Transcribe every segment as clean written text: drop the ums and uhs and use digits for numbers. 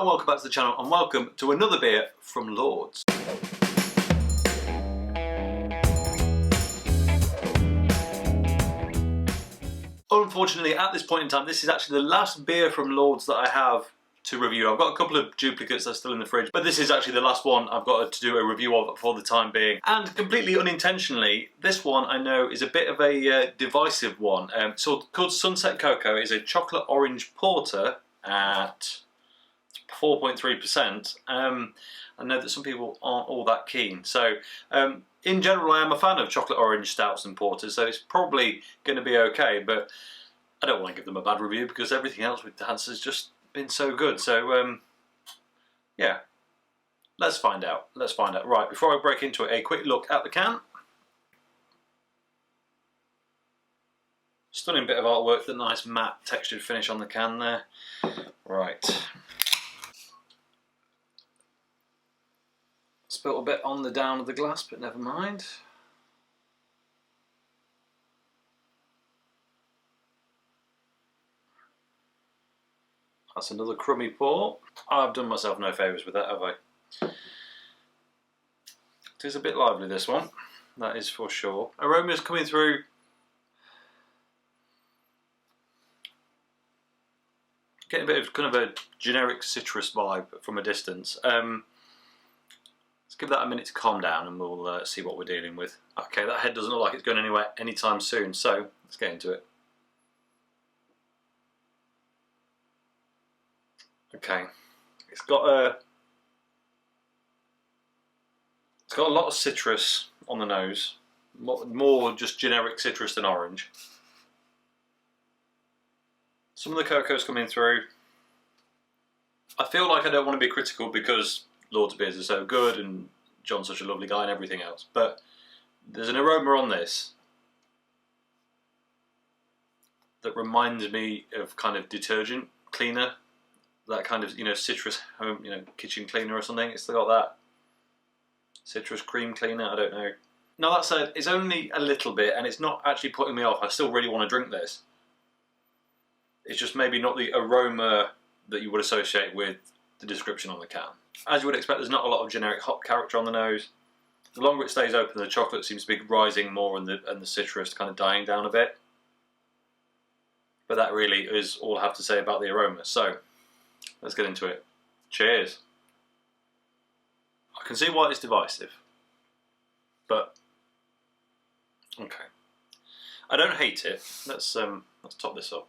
Hello and welcome back to the channel, and welcome to another beer from Lords. Unfortunately, at this point in time, this is actually the last beer from Lords that I have to review. I've got a couple of duplicates that are still in the fridge, but this is actually the last one I've got to do a review of for the time being. And completely unintentionally, this one I know is a bit of a divisive one. So called Sunset Cocoa. It's a chocolate orange porter at 4.3%. I know that some people aren't all that keen. So in general, I am a fan of chocolate orange stouts and porters, so it's probably going to be okay, but I don't want to give them a bad review because everything else with Dad's has just been so good. So yeah, let's find out. Let's find out. Right, before I break into it, a quick look at the can. Stunning bit of artwork, the nice matte textured finish on the can there. Right. Spilt a bit on the down of the glass, but never mind. That's another crummy pour. I've done myself no favours with that, have I? It is a bit lively, this one. That is for sure. Aroma's coming through. Getting a bit of kind of a generic citrus vibe from a distance. Let's give that a minute to calm down and we'll see what we're dealing with. Okay, that head doesn't look like it's going anywhere anytime soon, so let's get into it. Okay, it's got a lot of citrus on the nose, more just generic citrus than orange. Some of the cocoa's coming through. I feel like I don't want to be critical because Lords beers are so good and John's such a lovely guy and everything else, but there's an aroma on this that reminds me of kind of detergent cleaner, that kind of, you know, citrus home, you know, kitchen cleaner or something. It's got that citrus cream cleaner, I don't know. Now that said, it's only a little bit and it's not actually putting me off. I still really want to drink this. It's just maybe not the aroma that you would associate with the description on the can. As you would expect, there's not a lot of generic hop character on the nose. The longer it stays open, the chocolate seems to be rising more and the citrus kind of dying down a bit. But that really is all I have to say about the aroma. So let's get into it. Cheers. I can see why it's divisive, but okay. I don't hate it. Let's top this up.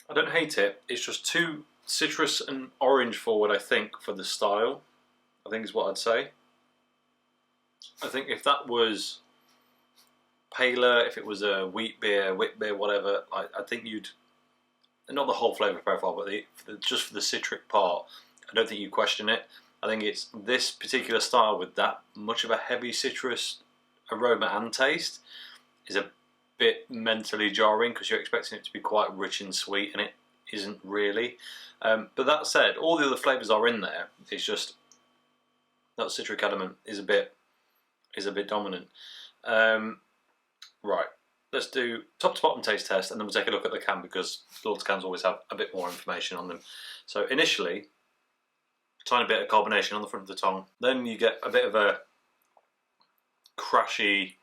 I don't hate it. It's just too citrus and orange forward, I think, for the style. I think is what I'd say. I think if that was paler, if it was a wheat beer, whatever, I think you'd, not the whole flavour profile, but just for the citric part, I don't think you'd question it. I think it's this particular style with that much of a heavy citrus aroma and taste is a bit mentally jarring because you're expecting it to be quite rich and sweet and it isn't really. But that said, all the other flavours are in there. It's just that citric element is a bit dominant. Right, let's do top to bottom taste test and then we'll take a look at the can because Lords cans always have a bit more information on them. So initially, a tiny bit of carbonation on the front of the tongue. Then you get a bit of a crashy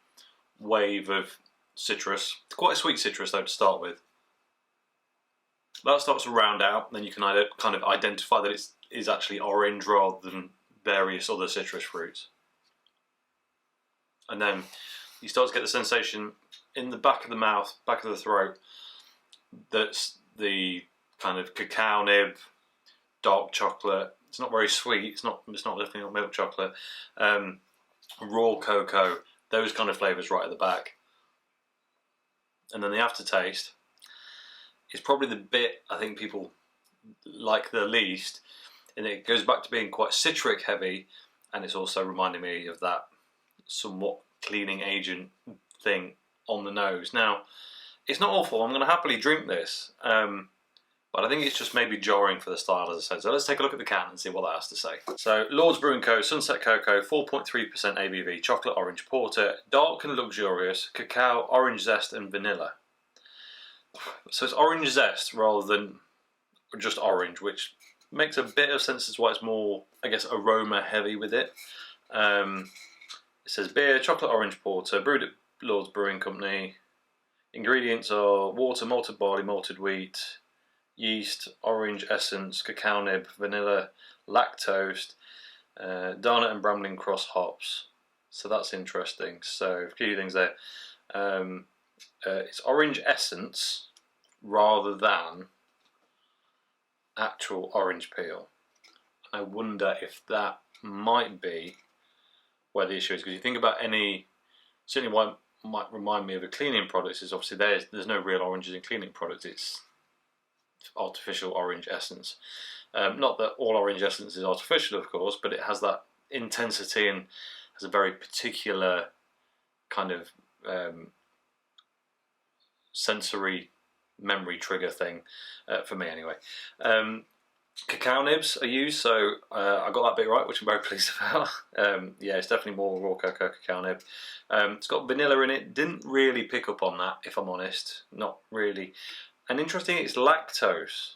wave of citrus. It's quite a sweet citrus though to start with. That starts to round out, then you can kind of identify that it is actually orange rather than various other citrus fruits. And then you start to get the sensation in the back of the mouth, back of the throat, that's the kind of cacao nib, dark chocolate. It's not very sweet, it's not definitely not milk chocolate. Raw cocoa, those kind of flavours right at the back. And then the aftertaste is probably the bit I think people like the least, and it goes back to being quite citric heavy, and it's also reminding me of that somewhat cleaning agent thing on the nose. Now, it's not awful, I'm going to happily drink this, but I think it's just maybe jarring for the style, as I said. So let's take a look at the can and see what that has to say. So, Lords Brewing Co, Sunset Cocoa, 4.3% ABV, chocolate orange porter, dark and luxurious, cacao, orange zest and vanilla. So it's orange zest rather than just orange, which makes a bit of sense as why it's more, I guess, aroma heavy with it. It says beer, chocolate orange porter, brewed at Lord's Brewing Company. Ingredients are water, malted barley, malted wheat, yeast, orange essence, cacao nib, vanilla, lactose, Darnat and Bramling Cross hops. So that's interesting. So a few things there. It's orange essence rather than actual orange peel. I wonder if that might be where the issue is, because you think about any, certainly what might remind me of a cleaning product is obviously there's no real oranges in cleaning products, it's artificial orange essence. Not that all orange essence is artificial, of course, but it has that intensity and has a very particular kind of sensory memory trigger thing, for me anyway. Cacao nibs are used, so I got that bit right, which I'm very pleased about. Yeah, it's definitely more raw cacao nib. It's got vanilla in it. Didn't really pick up on that, if I'm honest. Not really. And interesting, it's lactose.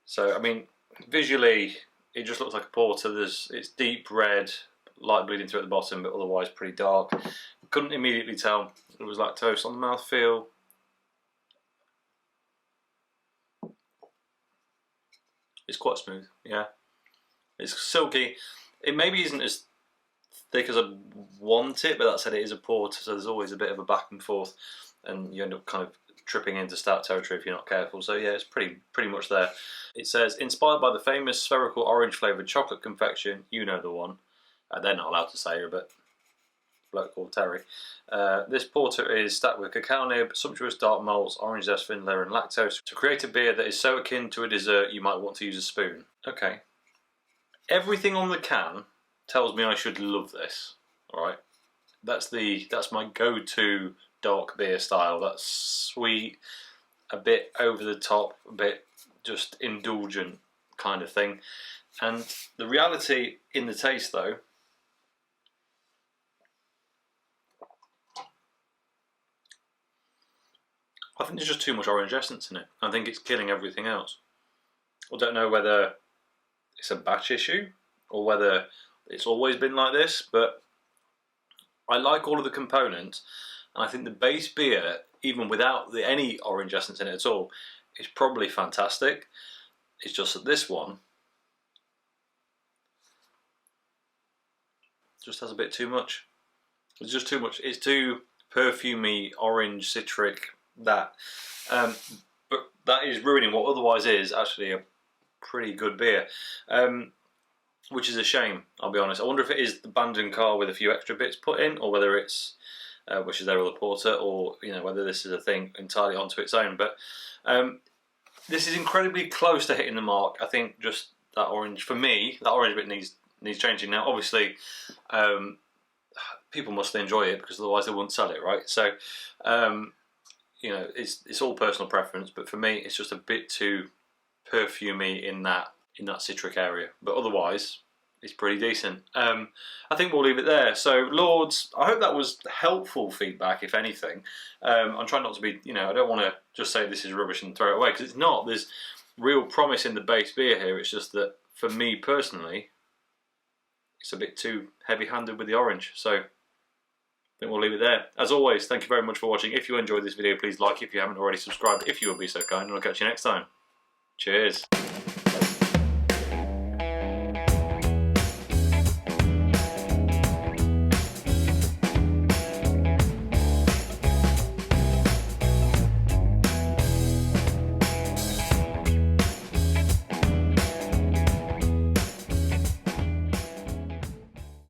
So I mean, visually, it just looks like a porter. It's deep red, light bleeding through at the bottom, but otherwise pretty dark. Couldn't immediately tell it was lactose. On the mouthfeel, it's quite smooth. Yeah, it's silky. It maybe isn't as thick as I want it, but that said, it is a porter, so there's always a bit of a back and forth, and you end up kind of tripping into stout territory if you're not careful. So yeah, it's pretty much there. It says, inspired by the famous spherical orange flavoured chocolate confection, you know the one. They're not allowed to say her, but bloke called Terry. This porter is stacked with cacao nib, sumptuous dark malts, orange zest, vanilla and lactose to create a beer that is so akin to a dessert you might want to use a spoon. Okay. Everything on the can tells me I should love this. Alright. That's my go-to dark beer style. That's sweet, a bit over the top, a bit just indulgent kind of thing. And the reality in the taste though, I think there's just too much orange essence in it. I think it's killing everything else. I don't know whether it's a batch issue or whether it's always been like this, but I like all of the components, and I think the base beer, even without any orange essence in it at all, is probably fantastic. It's just that this one just has a bit too much. It's just too much. It's too perfumey, orange, citric, that. But that is ruining what otherwise is actually a pretty good beer. Which is a shame, I'll be honest. I wonder if it is the Bandon car with a few extra bits put in, or whether it's, which is their other porter, or whether this is a thing entirely onto its own. But this is incredibly close to hitting the mark. I think just that orange, for me, that orange bit needs changing. Now, obviously, people must enjoy it because otherwise they wouldn't sell it, right? So, it's all personal preference. But for me, it's just a bit too perfumey in that citric area, but otherwise it's pretty decent. I think we'll leave it there. So Lords, I hope that was helpful feedback, if anything. I'm trying not to be, I don't want to just say this is rubbish and throw it away, because it's not. There's real promise in the base beer here. It's just that for me personally, it's a bit too heavy-handed with the orange. So I think we'll leave it there. As always, thank you very much for watching. If you enjoyed this video, please like. If you haven't already, subscribe if you will be so kind, and I'll catch you next time. Cheers.